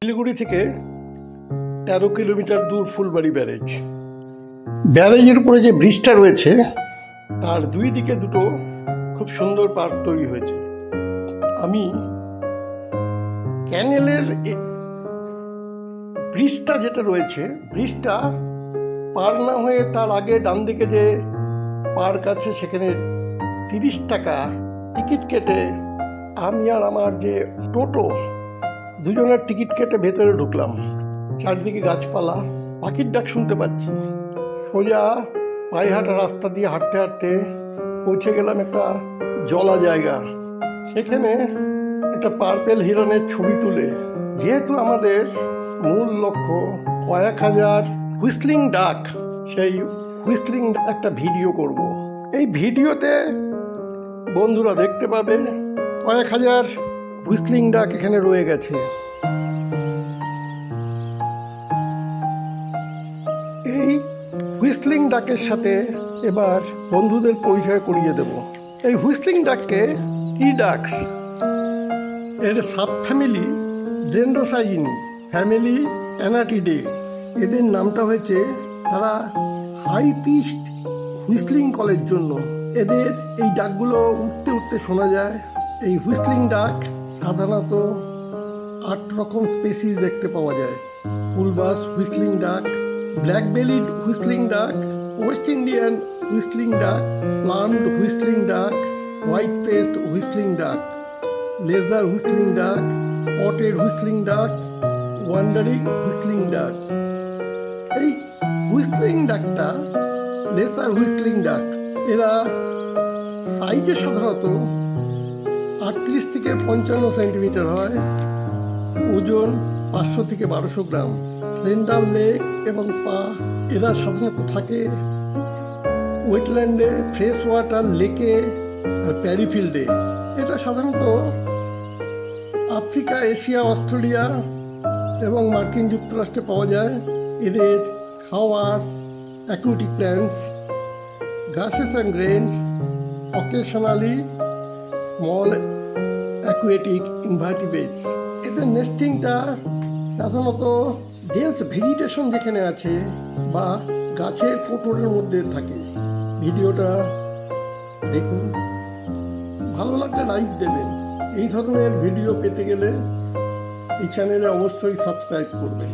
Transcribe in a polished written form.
শিলিগুড়ি থেকে 13 কিলোমিটার দূর ফুলবাড়ি ব্যারেজ। ব্যারেজের উপরে যে ব্রিজটা রয়েছে তার দুই দিকে দুটো খুব সুন্দর পার্ক তৈরি হয়েছে। আমি ক্যানেলের ব্রিজটা যেটা রয়েছে, ব্রিজটা পার না হয়ে তার আগে ডান দিকে যে পার্ক আছে সেখানে 30 টাকা টিকিট কেটে আমি আর আমার যে টোটো দুজনের টিকিট কেটে ভেতরে ঢুকলাম। চারদিকে গাছপালা, পাখির ডাক শুনতে পাচ্ছি। সোজা পায়ে হাঁটা রাস্তা দিয়ে হাঁটতে হাঁটতে পৌঁছে গেলাম একটা জলা জায়গা। সেখানে একটা পার্পেল হিরনের ছবি তুলে, যেহেতু আমাদের মূল লক্ষ্য কয়েক হাজার হুইসলিং ডাক, সেই হুইসলিং একটা ভিডিও করব। এই ভিডিওতে বন্ধুরা দেখতে পাবে কয়েক হাজার হুইসলিং ডাক এখানে রয়ে গেছে। এই হুইসলিং ডাকের সাথে এবার বন্ধুদের পরিচয় করিয়ে দেব। এই হুইসলিং ডাককে টি ডাকস, এর সাব ফ্যামিলি ডেন্ড্রোসাইনি, ফ্যামিলি অ্যানাটিডে। এদের নামটা হয়েছে তারা হাই পিচড হুইসলিং কলের জন্য। এদের এই ডাকগুলো উঠতে উঠতে শোনা যায়। এই হুইসলিং ডাক সাধারণত 8 রকম স্পেসিস দেখতে পাওয়া যায়। ফুলবাস হুইসলিং ডাক, ব্ল্যাক বেলিড হুইসলিং ডাক, ওয়েস্ট ইন্ডিয়ান হুইসলিং ডাক, প্লান্ট হুইসলিং ডাক, হোয়াইট ফেসড হুইসলিং ডাক, লেজার হুইসলিং ডাক, পটেড হুইসলিং ডাক, ওয়ান্ডারিং হুইসলিং ডাক। এই হুইসলিং ডাকটা লেজার হুইসলিং ডাক। এরা সাইজে সাধারণত 38 থেকে 55 সেন্টিমিটার হয়, ওজন 500 থেকে 1200 গ্রাম। স্লেন্ডার লেগ এবং পা। এরা সাধারণত থাকে ওয়েটল্যান্ডে, ফ্রেশ ওয়াটার লেকে আর প্যারিফিল্ডে। এটা সাধারণত আফ্রিকা, এশিয়া, অস্ট্রেলিয়া এবং মার্কিন যুক্তরাষ্ট্রে পাওয়া যায়। এদের খাওয়ার aquatic plants, grasses and grains, occasionally small aquatic invertebrates. এদের নেস্টিংটা সাধারণত ডেন্স ভেজিটেশন যেখানে আছে বা গাছের কোটরের মধ্যে থাকে। ভিডিওটা দেখুন, ভালো লাগলে লাইক দেবেন। এই ধরনের ভিডিও পেতে গেলে এই চ্যানেলে অবশ্যই সাবস্ক্রাইব করবেন।